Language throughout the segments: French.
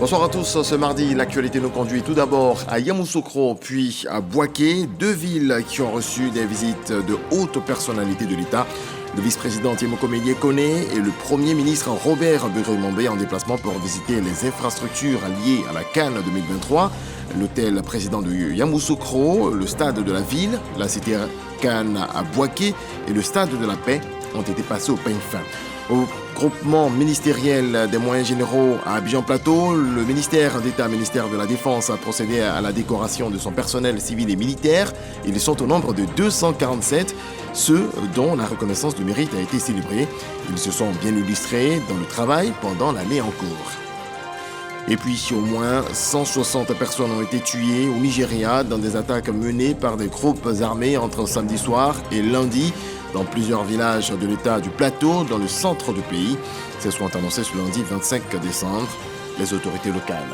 Bonsoir à tous. Ce mardi, l'actualité nous conduit tout d'abord à Yamoussoukro, puis à Bouaké, deux villes qui ont reçu des visites de hautes personnalités de l'État. Le vice-président Tiemokomé Koné et le premier ministre Robert Begré-Mombé en déplacement pour visiter les infrastructures liées à la CAN 2023, l'hôtel président de Yamoussoukro, le stade de la ville, la cité CAN à Bouaké et le stade de la paix ont été passés au peigne fin. Au groupement ministériel des moyens généraux à Abidjan-Plateau, le ministère d'État, ministère de la Défense, a procédé à la décoration de son personnel civil et militaire. Ils sont au nombre de 247, ceux dont la reconnaissance du mérite a été célébrée. Ils se sont bien illustrés dans le travail pendant l'année en cours. Et puis, au moins 160 personnes ont été tuées au Nigeria dans des attaques menées par des groupes armés entre samedi soir et lundi dans plusieurs villages de l'État du Plateau, dans le centre du pays. Ces sont annoncés ce lundi 25 décembre, les autorités locales.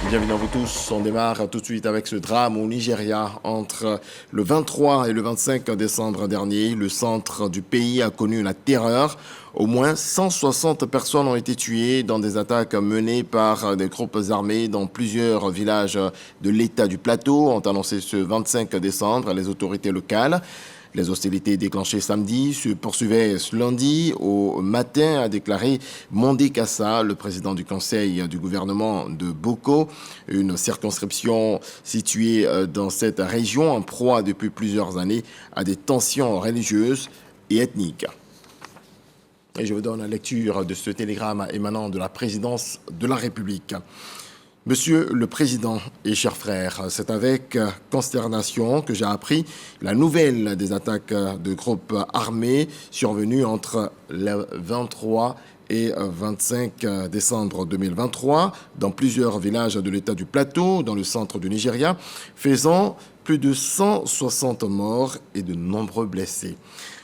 Bienvenue à vous tous. On démarre tout de suite avec ce drame au Nigeria. Entre le 23 et le 25 décembre dernier, le centre du pays a connu la terreur. Au moins 160 personnes ont été tuées dans des attaques menées par des groupes armés dans plusieurs villages de l'État du Plateau, ont annoncé ce 25 décembre les autorités locales. Les hostilités déclenchées samedi se poursuivaient ce lundi au matin, a déclaré Mondé Kassa, le président du conseil du gouvernement de Boko, une circonscription située dans cette région en proie depuis plusieurs années à des tensions religieuses et ethniques. Et je vous donne la lecture de ce télégramme émanant de la présidence de la République. Monsieur le Président et chers frères, c'est avec consternation que j'ai appris la nouvelle des attaques de groupes armés survenues entre le 23 et 25 décembre 2023 dans plusieurs villages de l'État du Plateau, dans le centre du Nigeria, faisant plus de 160 morts et de nombreux blessés.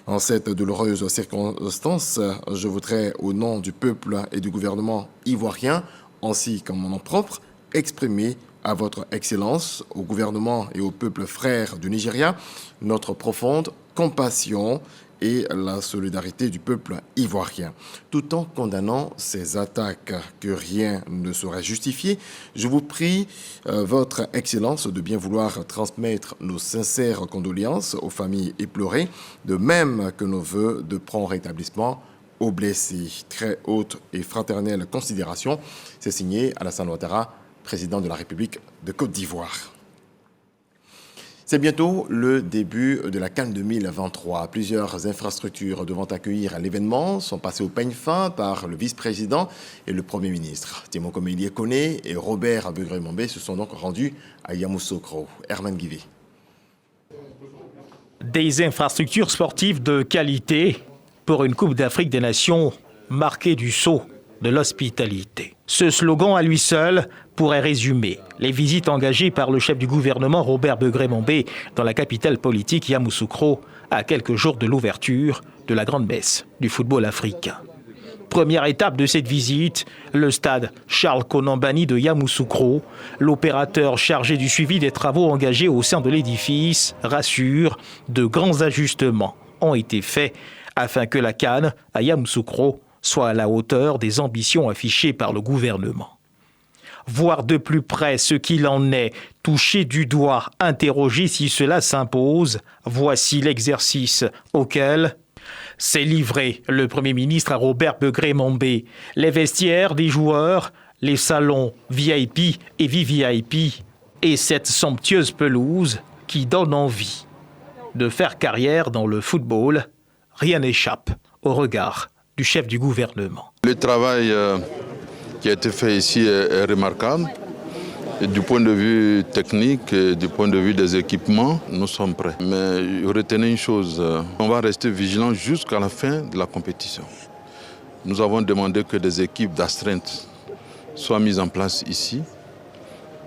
En cette douloureuse circonstance, je voudrais, au nom du peuple et du gouvernement ivoirien, ainsi qu'en mon nom propre, exprimer à votre Excellence, au gouvernement et au peuple frère du Nigeria, notre profonde compassion et la solidarité du peuple ivoirien. Tout en condamnant ces attaques que rien ne saurait justifier, je vous prie, votre Excellence, de bien vouloir transmettre nos sincères condoléances aux familles éplorées, de même que nos vœux de prompt rétablissement aux blessés. Très haute et fraternelle considération. C'est signé Alassane Ouattara, président de la République de Côte d'Ivoire. C'est bientôt le début de la CAN 2023. Plusieurs infrastructures devant accueillir l'événement sont passées au peigne fin par le vice-président et le Premier ministre. Tiemokomé Koné et Robert Begré-Mombé se sont donc rendus à Yamoussoukro. Herman Guivé. Des infrastructures sportives de qualité pour une Coupe d'Afrique des Nations marquée du sceau de l'hospitalité. Ce slogan à lui seul pourrait résumer les visites engagées par le chef du gouvernement Robert Begré-Mombé dans la capitale politique Yamoussoukro à quelques jours de l'ouverture de la grande messe du football africain. Première étape de cette visite, le stade Charles Konan-Banny de Yamoussoukro. L'opérateur chargé du suivi des travaux engagés au sein de l'édifice rassure, de grands ajustements ont été faits afin que la CAN à Yamoussoukro soit à la hauteur des ambitions affichées par le gouvernement. Voir de plus près ce qu'il en est, toucher du doigt, interroger si cela s'impose, voici l'exercice auquel s'est livré le Premier ministre à Robert Begré-Mombé. Les vestiaires des joueurs, les salons VIP et VVIP et cette somptueuse pelouse qui donne envie de faire carrière dans le football, rien n'échappe au regard du chef du gouvernement. Le travail qui a été fait ici est remarquable. Et du point de vue technique, et du point de vue des équipements, nous sommes prêts. Mais retenez une chose, on va rester vigilants jusqu'à la fin de la compétition. Nous avons demandé que des équipes d'astreinte soient mises en place ici.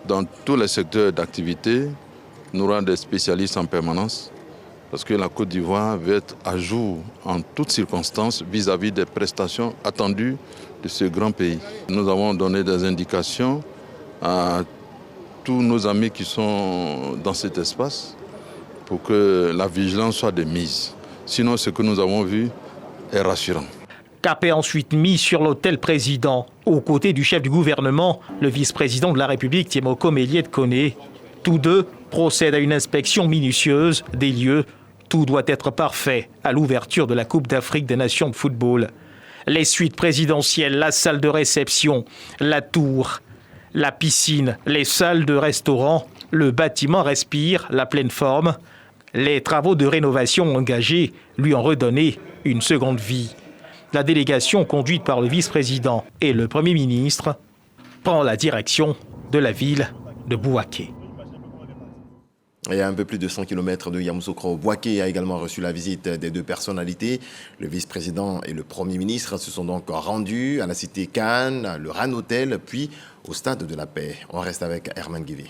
Dans tous les secteurs d'activité, nous aurons des spécialistes en permanence parce que la Côte d'Ivoire veut être à jour en toutes circonstances vis-à-vis des prestations attendues de ce grand pays. Nous avons donné des indications à tous nos amis qui sont dans cet espace pour que la vigilance soit de mise. Sinon, ce que nous avons vu est rassurant. Cap est ensuite mis sur l'hôtel président, aux côtés du chef du gouvernement, le vice-président de la République, Tiemoko Meiliet Koné. Tous deux procèdent à une inspection minutieuse des lieux. Tout doit être parfait à l'ouverture de la Coupe d'Afrique des Nations de football. Les suites présidentielles, la salle de réception, la tour, la piscine, les salles de restaurant, le bâtiment respire la pleine forme. Les travaux de rénovation engagés lui ont redonné une seconde vie. La délégation conduite par le vice-président et le Premier ministre prend la direction de la ville de Bouaké. Et à un peu plus de 100 km de Yamoussoukro, Bouaké a également reçu la visite des deux personnalités. Le vice-président et le Premier ministre se sont donc rendus à la cité Cannes, le RAN Hotel, puis au stade de la Paix. On reste avec Herman Guivé.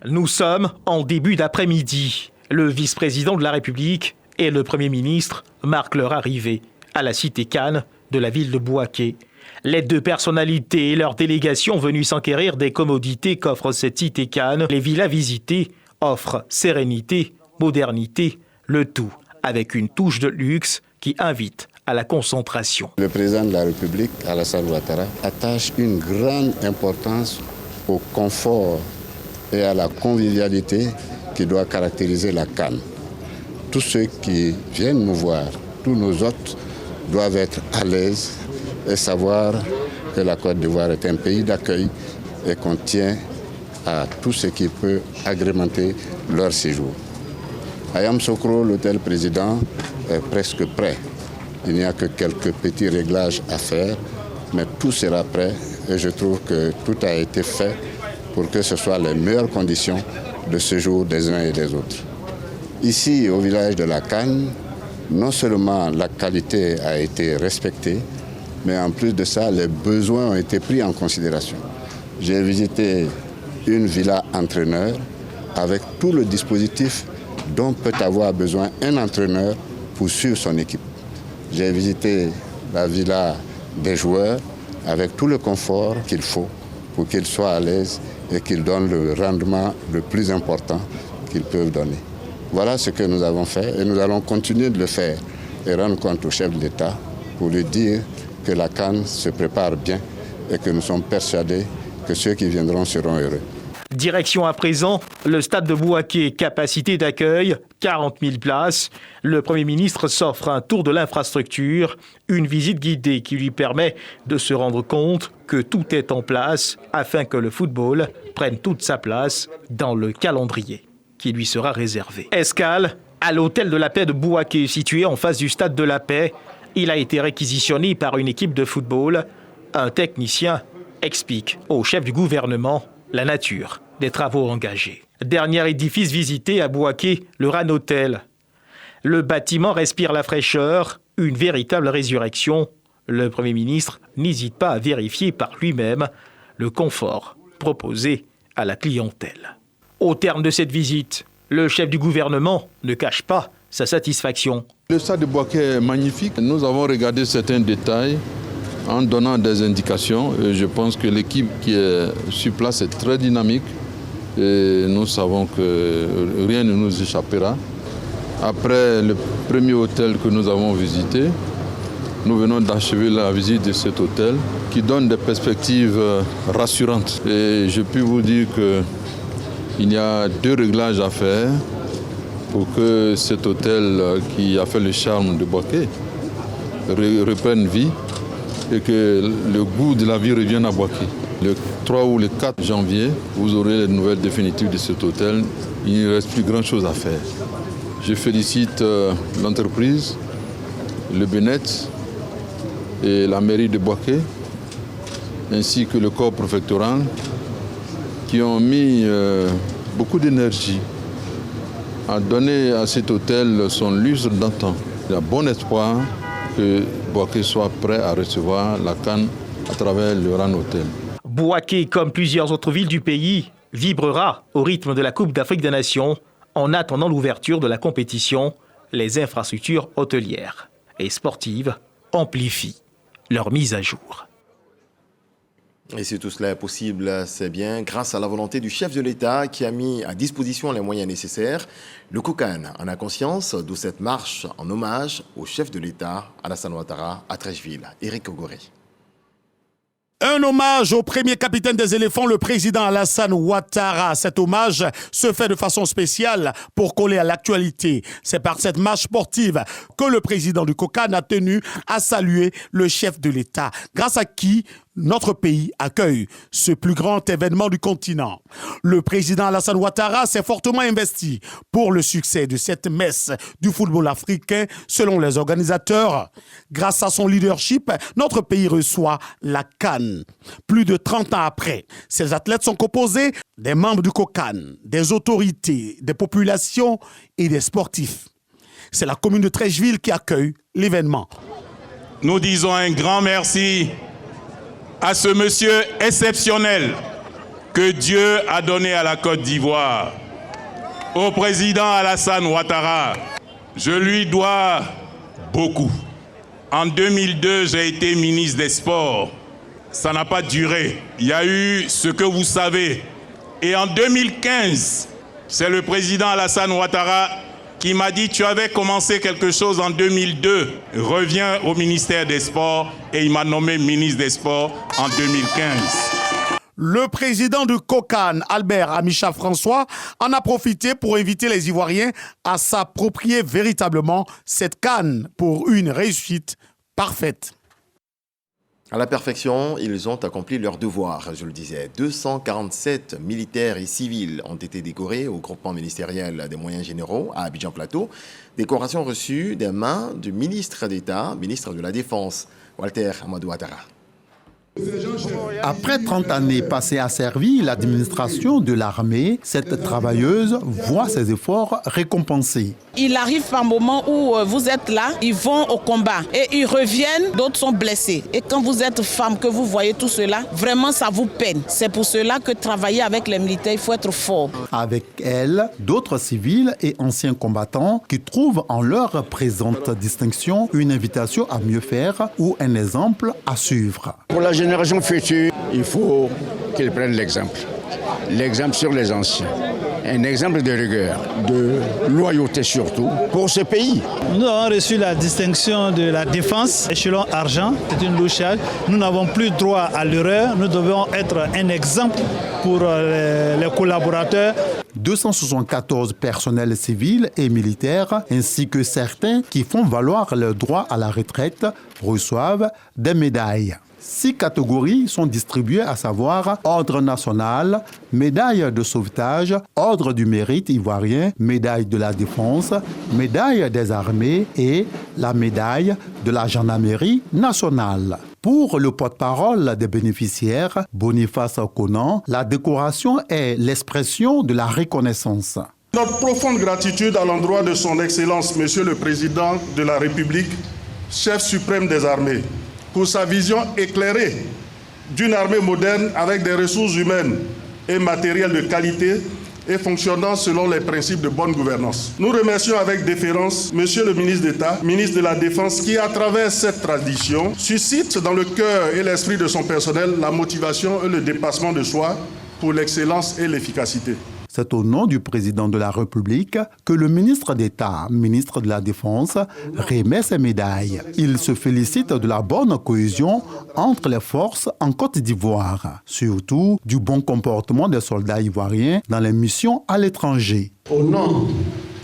Nous sommes en début d'après-midi. Le vice-président de la République et le Premier ministre marquent leur arrivée à la cité Cannes de la ville de Bouaké. Les deux personnalités et leur délégation venues s'enquérir des commodités qu'offre cette cité Cannes, les villas visitées offrent sérénité, modernité, le tout avec une touche de luxe qui invite à la concentration. Le président de la République, Alassane Ouattara, attache une grande importance au confort et à la convivialité qui doit caractériser la Cannes. Tous ceux qui viennent nous voir, tous nos hôtes, doivent être à l'aise et savoir que la Côte d'Ivoire est un pays d'accueil et qu'on tient à tout ce qui peut agrémenter leur séjour. À Yamoussoukro, l'hôtel président est presque prêt. Il n'y a que quelques petits réglages à faire, mais tout sera prêt et je trouve que tout a été fait pour que ce soit les meilleures conditions de séjour des uns et des autres. Ici, au village de la Cannes, non seulement la qualité a été respectée, mais en plus de ça, les besoins ont été pris en considération. J'ai visité une villa entraîneur avec tout le dispositif dont peut avoir besoin un entraîneur pour suivre son équipe. J'ai visité la villa des joueurs avec tout le confort qu'il faut pour qu'ils soient à l'aise et qu'ils donnent le rendement le plus important qu'ils peuvent donner. Voilà ce que nous avons fait et nous allons continuer de le faire et rendre compte au chef de l'État pour lui dire que la Cannes se prépare bien et que nous sommes persuadés que ceux qui viendront seront heureux. Direction à présent, le stade de Bouaké, capacité d'accueil, 40 000 places. Le Premier ministre s'offre un tour de l'infrastructure, une visite guidée qui lui permet de se rendre compte que tout est en place afin que le football prenne toute sa place dans le calendrier qui lui sera réservé. Escale à l'hôtel de la Paix de Bouaké, situé en face du stade de la Paix. Il a été réquisitionné par une équipe de football. Un technicien explique au chef du gouvernement la nature des travaux engagés. Dernier édifice visité à Bouaké, le RAN Hotel. Le bâtiment respire la fraîcheur, une véritable résurrection. Le Premier ministre n'hésite pas à vérifier par lui-même le confort proposé à la clientèle. Au terme de cette visite, le chef du gouvernement ne cache pas sa satisfaction. Le stade de Bouaké est magnifique. Nous avons regardé certains détails en donnant des indications. Et je pense que l'équipe qui est sur place est très dynamique et nous savons que rien ne nous échappera. Après le premier hôtel que nous avons visité, nous venons d'achever la visite de cet hôtel qui donne des perspectives rassurantes. Et je puis vous dire qu'il y a 2 réglages à faire pour que cet hôtel qui a fait le charme de Bouaké reprenne vie et que le goût de la vie revienne à Bouaké. Le 3 ou le 4 janvier, vous aurez les nouvelles définitives de cet hôtel. Il ne reste plus grand-chose à faire. Je félicite l'entreprise, le BNET et la mairie de Bouaké, ainsi que le corps préfectoral, qui ont mis beaucoup d'énergie à donner à cet hôtel son lustre d'antan. Il y a bon espoir que Bouaké soit prêt à recevoir la Cannes à travers le RAN Hotel. Bouaké, comme plusieurs autres villes du pays, vibrera au rythme de la Coupe d'Afrique des Nations. En attendant l'ouverture de la compétition, les infrastructures hôtelières et sportives amplifient leur mise à jour. Et si tout cela est possible, c'est bien grâce à la volonté du chef de l'État qui a mis à disposition les moyens nécessaires. Le COCAN en a conscience, d'où cette marche en hommage au chef de l'État, Alassane Ouattara, à Treichville. Éric Ogoré. Un hommage au premier capitaine des éléphants, le président Alassane Ouattara. Cet hommage se fait de façon spéciale pour coller à l'actualité. C'est par cette marche sportive que le président du COCAN a tenu à saluer le chef de l'État, grâce à qui notre pays accueille ce plus grand événement du continent. Le président Alassane Ouattara s'est fortement investi pour le succès de cette messe du football africain selon les organisateurs. Grâce à son leadership, notre pays reçoit la CAN. Plus de 30 ans après, ces athlètes sont composés des membres du COCAN, des autorités, des populations et des sportifs. C'est la commune de Treichville qui accueille l'événement. Nous disons un grand merci à ce monsieur exceptionnel que Dieu a donné à la Côte d'Ivoire, au président Alassane Ouattara. Je lui dois beaucoup. En 2002, j'ai été ministre des Sports. Ça n'a pas duré. Il y a eu ce que vous savez. Et en 2015, c'est le président Alassane Ouattara qui m'a dit « Tu avais commencé quelque chose en 2002, reviens au ministère des Sports » et il m'a nommé ministre des Sports en 2015. Le président du COCAN, Albert Amicha François, en a profité pour inviter les Ivoiriens à s'approprier véritablement cette CAN pour une réussite parfaite. À la perfection, ils ont accompli leur devoir, je le disais. 247 militaires et civils ont été décorés au groupement ministériel des moyens généraux à Abidjan-Plateau. Décoration reçue des mains du ministre d'État, ministre de la Défense, Walter Amadou Ouattara. Après 30 années passées à servir l'administration de l'armée, cette travailleuse voit ses efforts récompensés. Il arrive par moment où vous êtes là, ils vont au combat et ils reviennent, d'autres sont blessés. Et quand vous êtes femme, que vous voyez tout cela, vraiment ça vous peine. C'est pour cela que travailler avec les militaires, il faut être fort. Avec elle, d'autres civils et anciens combattants qui trouvent en leur présente distinction une invitation à mieux faire ou un exemple à suivre. Pour la génération future, il faut qu'ils prennent l'exemple. L'exemple sur les anciens. Un exemple de rigueur, de loyauté surtout, pour ce pays. Nous avons reçu la distinction de la défense, échelon argent, c'est une louchage. Nous n'avons plus droit à l'erreur, nous devons être un exemple pour les collaborateurs. 274 personnels civils et militaires, ainsi que certains qui font valoir leur droit à la retraite, reçoivent des médailles. 6 catégories sont distribuées, à savoir Ordre national, médaille de sauvetage, Ordre du mérite ivoirien, médaille de la défense, médaille des armées et la médaille de la gendarmerie nationale. Pour le porte-parole des bénéficiaires, Boniface Conan, la décoration est l'expression de la reconnaissance. Notre profonde gratitude à l'endroit de son Excellence, Monsieur le Président de la République, chef suprême des armées, pour sa vision éclairée d'une armée moderne avec des ressources humaines et matérielles de qualité et fonctionnant selon les principes de bonne gouvernance. Nous remercions avec déférence Monsieur le ministre d'État, ministre de la Défense, qui, à travers cette tradition, suscite dans le cœur et l'esprit de son personnel la motivation et le dépassement de soi pour l'excellence et l'efficacité. C'est au nom du président de la République que le ministre d'État, ministre de la Défense, remet ces médailles. Il se félicite de la bonne cohésion entre les forces en Côte d'Ivoire, surtout du bon comportement des soldats ivoiriens dans les missions à l'étranger. Au nom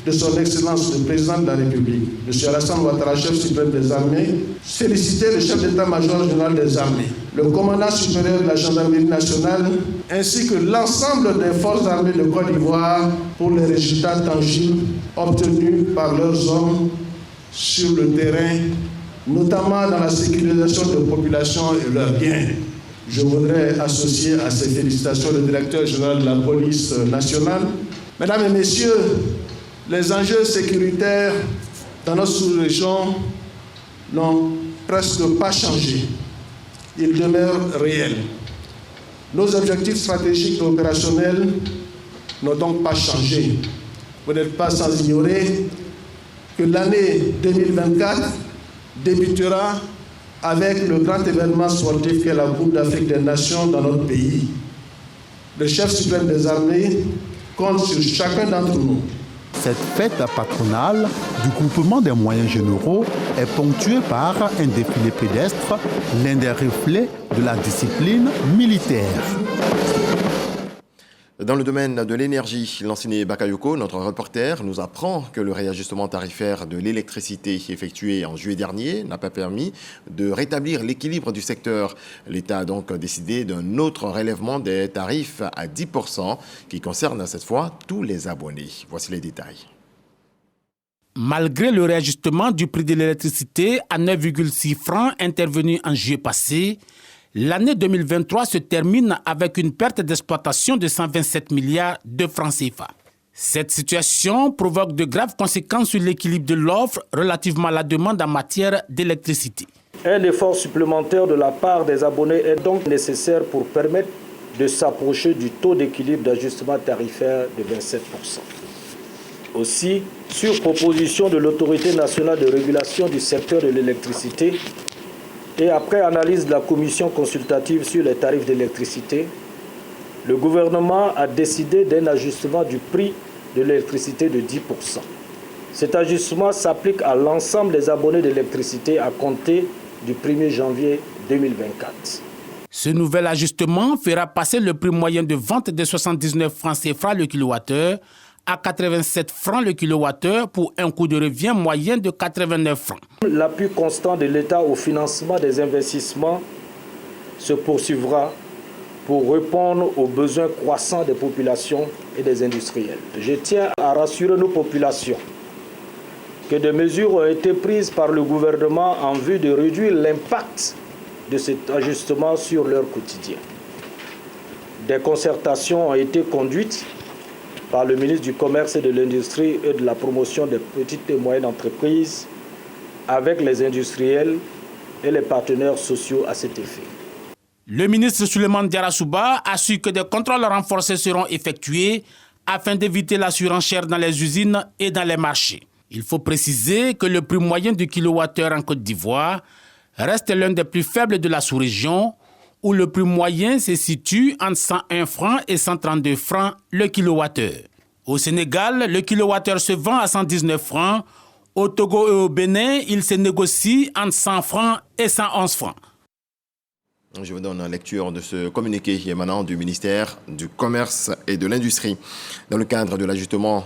de son Excellence le Président de la République, M. Alassane Ouattara, chef suprême des armées, féliciter le chef d'état-major général des armées, le commandant supérieur de la gendarmerie nationale, ainsi que l'ensemble des forces armées de Côte d'Ivoire pour les résultats tangibles obtenus par leurs hommes sur le terrain, notamment dans la sécurisation de la population et leurs biens. Je voudrais associer à ces félicitations le directeur général de la police nationale. Mesdames et messieurs, les enjeux sécuritaires dans notre sous-région n'ont presque pas changé. Ils demeurent réels. Nos objectifs stratégiques et opérationnels n'ont donc pas changé. Vous n'êtes pas sans ignorer que l'année 2024 débutera avec le grand événement sportif qu'est la Coupe d'Afrique des Nations dans notre pays. Le chef suprême des armées compte sur chacun d'entre nous. Cette fête patronale du groupement des moyens généraux est ponctuée par un défilé pédestre, l'un des reflets de la discipline militaire. Dans le domaine de l'énergie, Lansine Bakayoko, notre reporter, nous apprend que le réajustement tarifaire de l'électricité effectué en juillet dernier n'a pas permis de rétablir l'équilibre du secteur. L'État a donc décidé d'un autre relèvement des tarifs à 10% qui concerne cette fois tous les abonnés. Voici les détails. Malgré le réajustement du prix de l'électricité à 9,6 francs intervenu en juillet passé, l'année 2023 se termine avec une perte d'exploitation de 127 milliards de francs CFA. Cette situation provoque de graves conséquences sur l'équilibre de l'offre relativement à la demande en matière d'électricité. Un effort supplémentaire de la part des abonnés est donc nécessaire pour permettre de s'approcher du taux d'équilibre d'ajustement tarifaire de 27%. Aussi, sur proposition de l'Autorité nationale de régulation du secteur de l'électricité, et après analyse de la commission consultative sur les tarifs d'électricité, le gouvernement a décidé d'un ajustement du prix de l'électricité de 10%. Cet ajustement s'applique à l'ensemble des abonnés d'électricité à compter du 1er janvier 2024. Ce nouvel ajustement fera passer le prix moyen de vente de 79 francs CFA le kilowattheure à 87 francs le kilowattheure pour un coût de revient moyen de 89 francs. L'appui constant de l'État au financement des investissements se poursuivra pour répondre aux besoins croissants des populations et des industriels. Je tiens à rassurer nos populations que des mesures ont été prises par le gouvernement en vue de réduire l'impact de cet ajustement sur leur quotidien. Des concertations ont été conduites par le ministre du Commerce et de l'Industrie et de la promotion des petites et moyennes entreprises avec les industriels et les partenaires sociaux à cet effet. Le ministre Souleymane Diarra assure que des contrôles renforcés seront effectués afin d'éviter la surenchère dans les usines et dans les marchés. Il faut préciser que le prix moyen du kilowattheure en Côte d'Ivoire reste l'un des plus faibles de la sous-région, où le prix moyen se situe entre 101 francs et 132 francs le kilowattheure. Au Sénégal, le kilowattheure se vend à 119 francs. Au Togo et au Bénin, il se négocie entre 100 francs et 111 francs. Je vous donne la lecture de ce communiqué émanant du ministère du Commerce et de l'Industrie. Dans le cadre de l'ajustement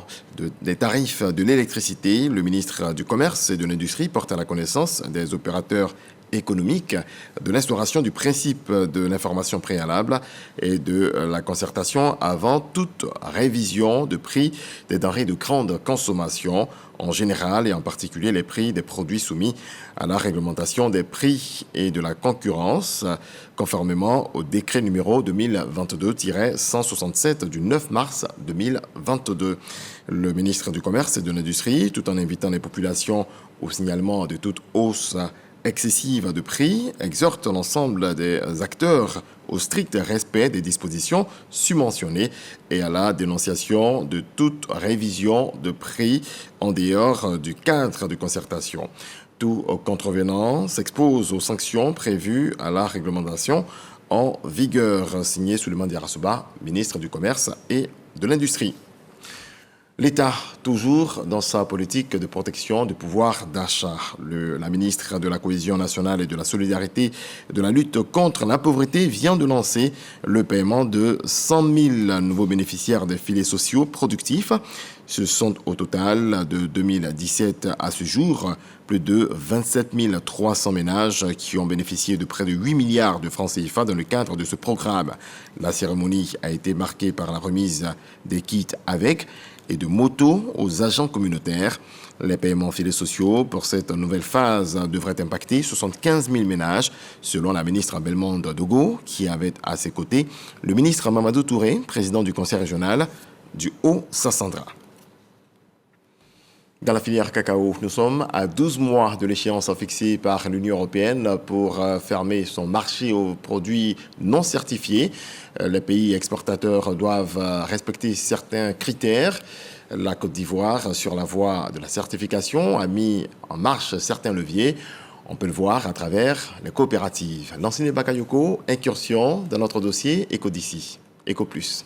des tarifs de l'électricité, le ministre du Commerce et de l'Industrie porte à la connaissance des opérateurs économique, de l'instauration du principe de l'information préalable et de la concertation avant toute révision de prix des denrées de grande consommation en général et en particulier les prix des produits soumis à la réglementation des prix et de la concurrence, conformément au décret numéro 2022-167 du 9 mars 2022. Le ministre du Commerce et de l'Industrie, tout en invitant les populations au signalement de toute hausse excessive de prix, exhorte l'ensemble des acteurs au strict respect des dispositions subventionnées et à la dénonciation de toute révision de prix en dehors du cadre de concertation. Tout contrevenant s'expose aux sanctions prévues à la réglementation en vigueur. Signé Souleymane Diarra, ministre du Commerce et de l'Industrie. L'État, toujours dans sa politique de protection du pouvoir d'achat. La ministre de la Cohésion nationale et de la Solidarité de la lutte contre la pauvreté vient de lancer le paiement de 100 000 nouveaux bénéficiaires des filets sociaux productifs. Ce sont au total de 2017 à ce jour plus de 27 300 ménages qui ont bénéficié de près de 8 milliards de francs CFA dans le cadre de ce programme. La cérémonie a été marquée par la remise des kits avec et de motos aux agents communautaires. Les paiements filets sociaux pour cette nouvelle phase devraient impacter 75 000 ménages, selon la ministre Belmondo Dogo, qui avait à ses côtés le ministre Mamadou Touré, président du conseil régional du Haut-Sassandra. Dans la filière cacao, nous sommes à 12 mois de l'échéance fixée par l'Union européenne pour fermer son marché aux produits non certifiés. Les pays exportateurs doivent respecter certains critères. La Côte d'Ivoire, sur la voie de la certification, a mis en marche certains leviers. On peut le voir à travers les coopératives. Lansine Bakayoko, incursion dans notre dossier Éco d'ici, Éco Plus.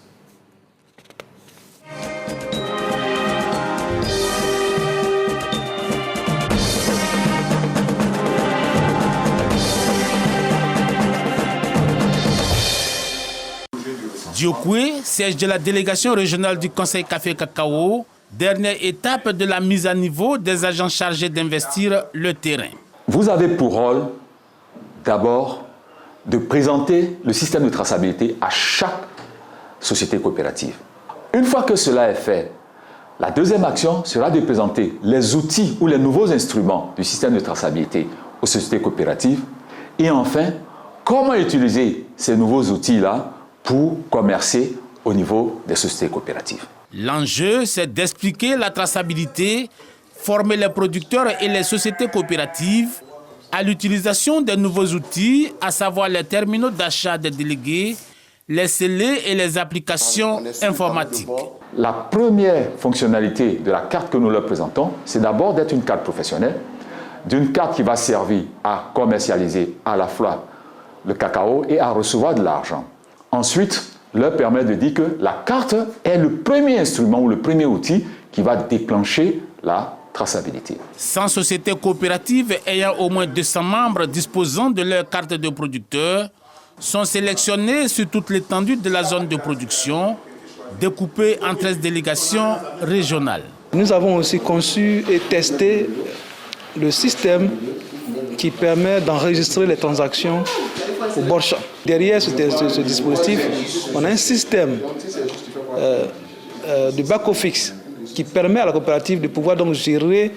Diokwe, siège de la délégation régionale du Conseil Café Cacao, dernière étape de la mise à niveau des agents chargés d'investir le terrain. Vous avez pour rôle d'abord de présenter le système de traçabilité à chaque société coopérative. Une fois que cela est fait, la deuxième action sera de présenter les outils ou les nouveaux instruments du système de traçabilité aux sociétés coopératives et enfin, comment utiliser ces nouveaux outils-là pour commercer au niveau des sociétés coopératives. L'enjeu, c'est d'expliquer la traçabilité, former les producteurs et les sociétés coopératives à l'utilisation des nouveaux outils, à savoir les terminaux d'achat des délégués, les scellés et les applications informatiques. La première fonctionnalité de la carte que nous leur présentons, c'est d'abord d'être une carte professionnelle, d'une carte qui va servir à commercialiser à la fois le cacao et à recevoir de l'argent. Ensuite, leur permet de dire que la carte est le premier instrument ou le premier outil qui va déclencher la traçabilité. 100 sociétés coopératives ayant au moins 200 membres disposant de leur carte de producteur sont sélectionnées sur toute l'étendue de la zone de production, découpée en 13 délégations régionales. Nous avons aussi conçu et testé le système qui permet d'enregistrer les transactions au bord champ. Derrière ce dispositif, on a un système de back-office qui permet à la coopérative de pouvoir donc gérer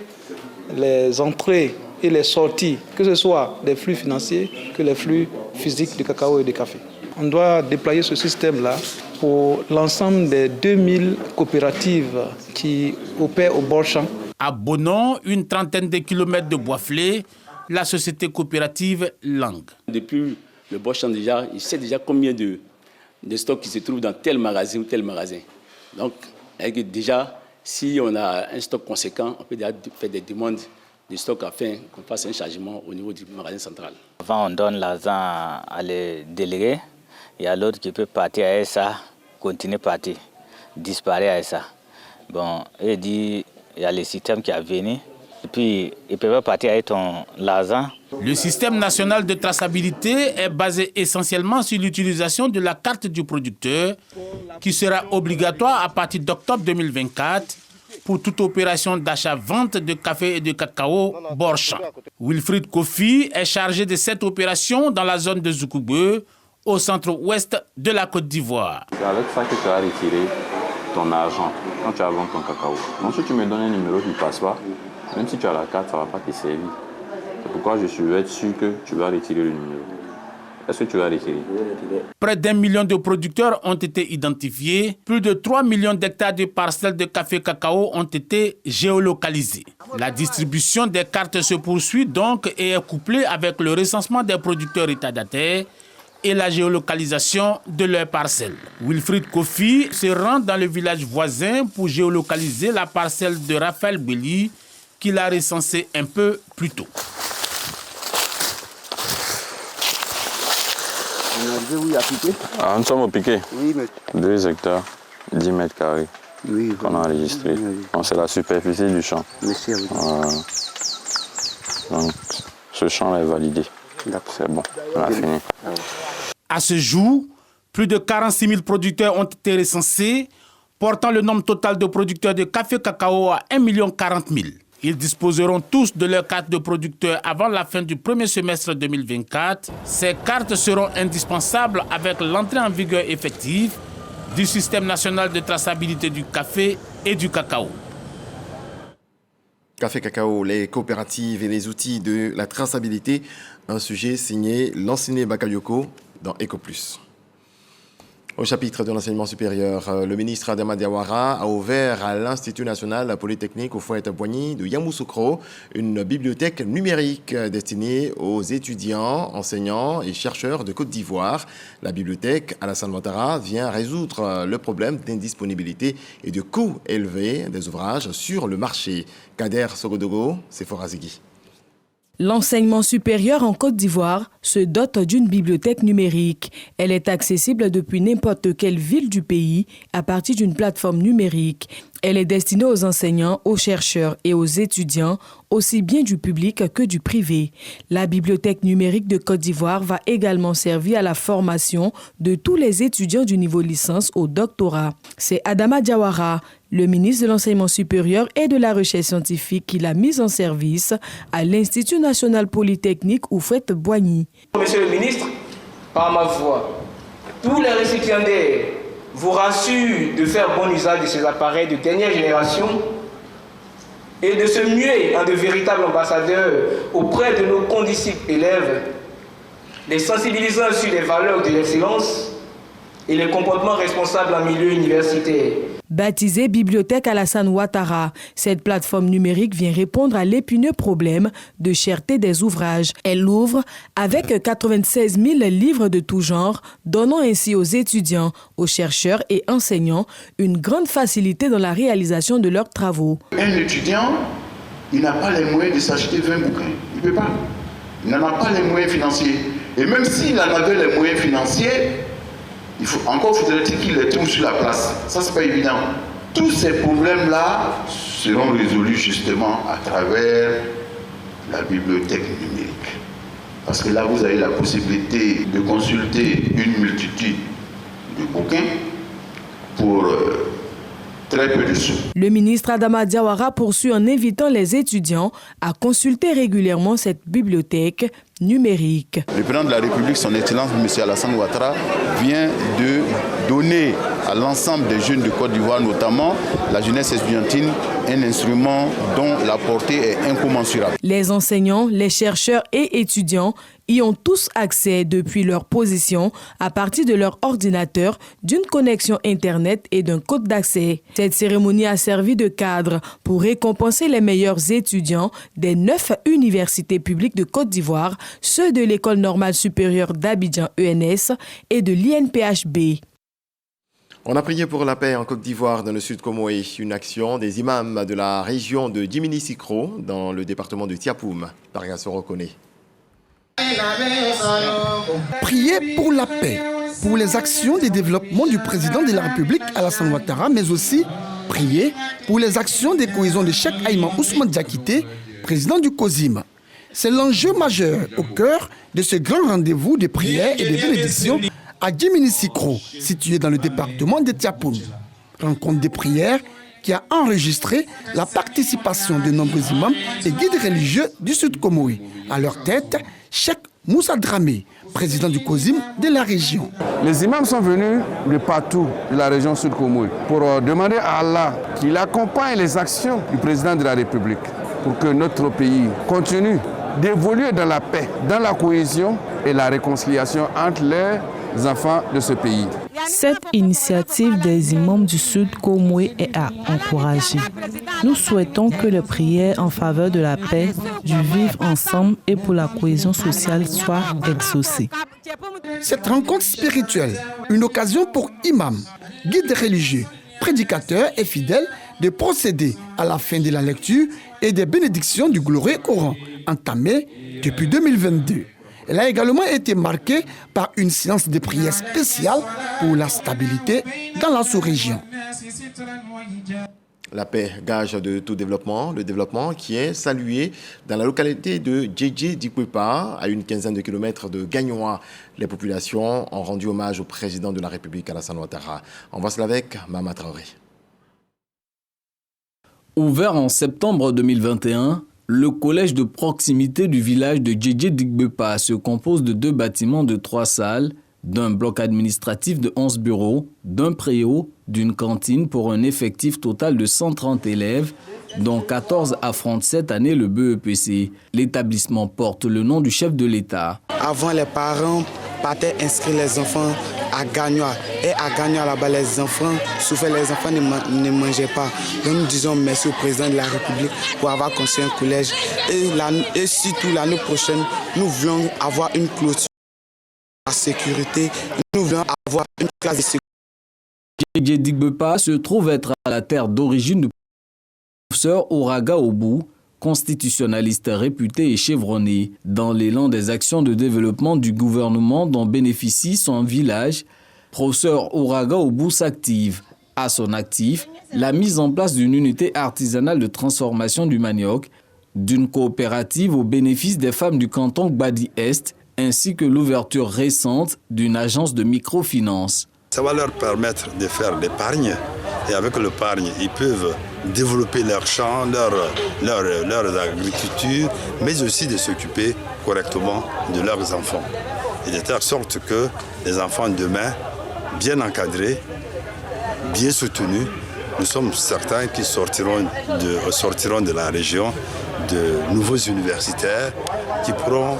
les entrées et les sorties, que ce soit des flux financiers que les flux physiques de cacao et de café. On doit déployer ce système-là pour l'ensemble des 2000 coopératives qui opèrent au bord champ. À Bonon, une trentaine de kilomètres de Boisflé, la société coopérative Lang. Depuis le Boschan déjà, il sait déjà combien de stocks qui se trouvent dans tel magasin ou tel magasin. Donc, déjà, si on a un stock conséquent, on peut déjà faire des demandes de stock afin qu'on fasse un chargement au niveau du magasin central. Avant, on donne l'argent à les délégués. Il y a l'autre qui peut partir avec ça, continuer à partir, disparaître avec ça. Bon, il dit, il y a le système qui est venu. Et puis, ils peuvent partir avec l'argent. Le système national de traçabilité est basé essentiellement sur l'utilisation de la carte du producteur qui sera obligatoire à partir d'octobre 2024 pour toute opération d'achat-vente de café et de cacao bord champ. Wilfried Kofi est chargé de cette opération dans la zone de Zoukoubeu, au centre-ouest de la Côte d'Ivoire. C'est avec ça que tu as retiré ton argent quand tu as vendu ton cacao. Donc si tu me donnes un numéro qui ne passe pas, même si tu as la carte, ça ne va pas te servir. C'est pourquoi je suis sûr que tu vas retirer le numéro. Est-ce que tu vas retirer? Près d'1 million de producteurs ont été identifiés. Plus de 3 millions d'hectares de parcelles de café cacao ont été géolocalisés. La distribution des cartes se poursuit donc et est couplée avec le recensement des producteurs retardataires et la géolocalisation de leurs parcelles. Wilfried Kofi se rend dans le village voisin pour géolocaliser la parcelle de Raphaël Belli qu'il a recensée un peu plus tôt. Nous sommes au piqué. Oui, mais... 2 hectares, 10 mètres carrés qu'on a enregistré. Donc, c'est la superficie du champ. Merci à vous. Donc, ce champ est validé. C'est bon, on a fini. À ce jour, plus de 46 000 producteurs ont été recensés, portant le nombre total de producteurs de café cacao à 1 40 000. Ils disposeront tous de leur carte de producteur avant la fin du premier semestre 2024. Ces cartes seront indispensables avec l'entrée en vigueur effective du système national de traçabilité du café et du cacao. Café Cacao, les coopératives et les outils de la traçabilité, un sujet signé Lansine Bakayoko dans Éco Plus. Au chapitre de l'enseignement supérieur, le ministre Adama Diawara a ouvert à l'Institut national polytechnique au Fouet-Boigny de Yamoussoukro une bibliothèque numérique destinée aux étudiants, enseignants et chercheurs de Côte d'Ivoire. La bibliothèque Alassane Ouattara vient résoudre le problème d'indisponibilité et de coûts élevés des ouvrages sur le marché. Kader Sogodogo, c'est Forazigui. L'enseignement supérieur en Côte d'Ivoire se dote d'une bibliothèque numérique. Elle est accessible depuis n'importe quelle ville du pays à partir d'une plateforme numérique. Elle est destinée aux enseignants, aux chercheurs et aux étudiants, aussi bien du public que du privé. La bibliothèque numérique de Côte d'Ivoire va également servir à la formation de tous les étudiants du niveau licence au doctorat. C'est Adama Diawara, le ministre de l'Enseignement supérieur et de la Recherche scientifique, qui l'a mise en service à l'Institut national polytechnique Houphouët-Boigny. Monsieur le ministre, par ma voix, tous les récipiendaires vous rassurent de faire bon usage de ces appareils de dernière génération et de se muer en de véritables ambassadeurs auprès de nos condisciples élèves, les sensibilisant sur les valeurs de l'excellence et les comportements responsables en milieu universitaire. Baptisée Bibliothèque Alassane Ouattara, cette plateforme numérique vient répondre à l'épineux problème de cherté des ouvrages. Elle l'ouvre avec 96 000 livres de tout genre, donnant ainsi aux étudiants, aux chercheurs et enseignants une grande facilité dans la réalisation de leurs travaux. Un étudiant, il n'a pas les moyens de s'acheter 20 bouquins. Il ne peut pas. Il n'en a pas les moyens financiers. Et même s'il en avait les moyens financiers, encore faudrait-il qu'il les trouve sur la place. Ça, c'est pas évident. Tous ces problèmes-là seront résolus justement à travers la bibliothèque numérique. Parce que là, vous avez la possibilité de consulter une multitude de bouquins pour très peu de sous. Le ministre Adama Diawara poursuit en invitant les étudiants à consulter régulièrement cette bibliothèque numérique. Le président de la République, son Excellence M. Alassane Ouattara, vient de donner à l'ensemble des jeunes de Côte d'Ivoire, notamment la jeunesse estudiantine, un instrument dont la portée est incommensurable. Les enseignants, les chercheurs et étudiants y ont tous accès depuis leur position à partir de leur ordinateur, d'une connexion Internet et d'un code d'accès. Cette cérémonie a servi de cadre pour récompenser les meilleurs étudiants des 9 universités publiques de Côte d'Ivoire, ceux de l'École normale supérieure d'Abidjan ENS et de l'INPHB. On a prié pour la paix en Côte d'Ivoire, dans le sud Comoé. Une action des imams de la région de Djimini-Sikro, dans le département de Tiapoum. Pariasso reconnaît. Prier pour la paix, pour les actions de développement du président de la République Alassane Ouattara, mais aussi prier pour les actions de cohésion de Cheikh Ayman Ousmane Diakité, président du COSIM. C'est l'enjeu majeur au cœur de ce grand rendez-vous de prière et de bénédiction à Djimini-Sikro, situé dans le département de Tiapoum. Rencontre de prière qui a enregistré la participation de nombreux imams et guides religieux du Sud Comoé. À leur tête, Cheikh Moussa Dramé, président du COSIM de la région. Les imams sont venus de partout de la région Sud Comoé pour demander à Allah qu'il accompagne les actions du président de la République pour que notre pays continue d'évoluer dans la paix, dans la cohésion et la réconciliation entre les enfants de ce pays. Cette initiative des imams du Sud Comoé est à encourager. Nous souhaitons que les prières en faveur de la paix, du vivre ensemble et pour la cohésion sociale soient exaucées. Cette rencontre spirituelle, une occasion pour imams, guides religieux, prédicateurs et fidèles de procéder à la fin de la lecture et des bénédictions du glorieux Coran, entamée depuis 2022. Elle a également été marquée par une séance de prière spéciale pour la stabilité dans la sous-région. La paix, gage de tout développement, le développement qui est salué dans la localité de Djedje-Dikwepa, à une quinzaine de kilomètres de Gagnoa. Les populations ont rendu hommage au président de la République, Alassane Ouattara. On voit cela avec Mama Traoré. Ouvert en septembre 2021, le collège de proximité du village de Djedje-Dikwepa se compose de 2 bâtiments de 3 salles, d'un bloc administratif de 11 bureaux, d'un préau, d'une cantine pour un effectif total de 130 élèves, dont 14 affrontent cette année le BEPC. L'établissement porte le nom du chef de l'État. Avant, les parents partaient inscrire les enfants à Gagnoa. Et à Gagnoa, là-bas, les enfants souffraient, les enfants ne mangeaient pas. Donc nous disons merci au président de la République pour avoir construit un collège. Et surtout l'année prochaine, nous voulons avoir une clôture à sécurité. Nous voulons avoir une classe de sécurité. Djedje-Dikwepa se trouve être à la terre d'origine du professeur Oraga Obou, constitutionnaliste réputé et chevronné. Dans l'élan des actions de développement du gouvernement dont bénéficie son village, professeur Ouraga Obou s'active. À son actif, la mise en place d'une unité artisanale de transformation du manioc, d'une coopérative au bénéfice des femmes du canton Gbadi-Est, ainsi que l'ouverture récente d'une agence de microfinance. Ça va leur permettre de faire l'épargne et avec l'épargne, ils peuvent développer leurs champs, leur agriculture, mais aussi de s'occuper correctement de leurs enfants. Et de telle sorte que les enfants demain, bien encadrés, bien soutenus, nous sommes certains qu'ils sortiront de la région de nouveaux universitaires qui pourront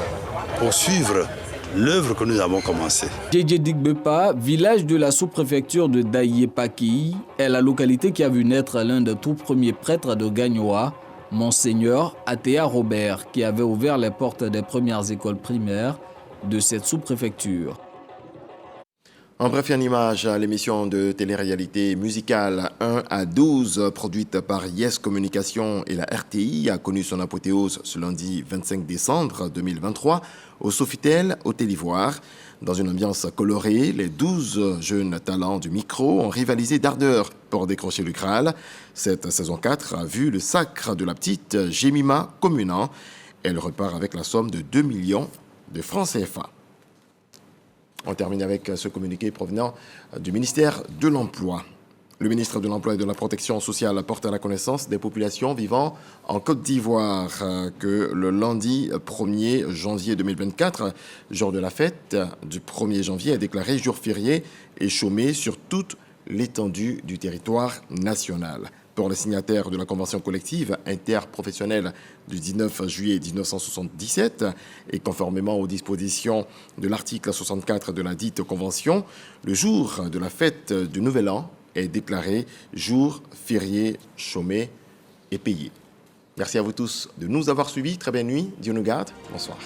poursuivre l'œuvre que nous avons commencée. Djedje Digbepa, village de la sous-préfecture de Daïé-Paki, est la localité qui a vu naître l'un des tout premiers prêtres de Gagnoa, Monseigneur Atea Robert, qui avait ouvert les portes des premières écoles primaires de cette sous-préfecture. En bref, une image à l'émission de télé-réalité musicale 1 à 12, produite par Yes Communication et la RTI, a connu son apothéose ce lundi 25 décembre 2023 au Sofitel, au Côte d'Ivoire. Dans une ambiance colorée, les 12 jeunes talents du micro ont rivalisé d'ardeur pour décrocher le Graal. Cette saison 4 a vu le sacre de la petite Jemima Communant. Elle repart avec la somme de 2 millions de francs CFA. On termine avec ce communiqué provenant du ministère de l'Emploi. Le ministre de l'Emploi et de la Protection sociale porte à la connaissance des populations vivant en Côte d'Ivoire que le lundi 1er janvier 2024, jour de la fête du 1er janvier, est déclaré jour férié et chômé sur toute l'étendue du territoire national. Pour les signataires de la convention collective interprofessionnelle du 19 juillet 1977 et conformément aux dispositions de l'article 64 de la dite convention, le jour de la fête du Nouvel An est déclaré jour férié, chômé et payé. Merci à vous tous de nous avoir suivis. Très belle nuit. Dieu nous garde. Bonsoir.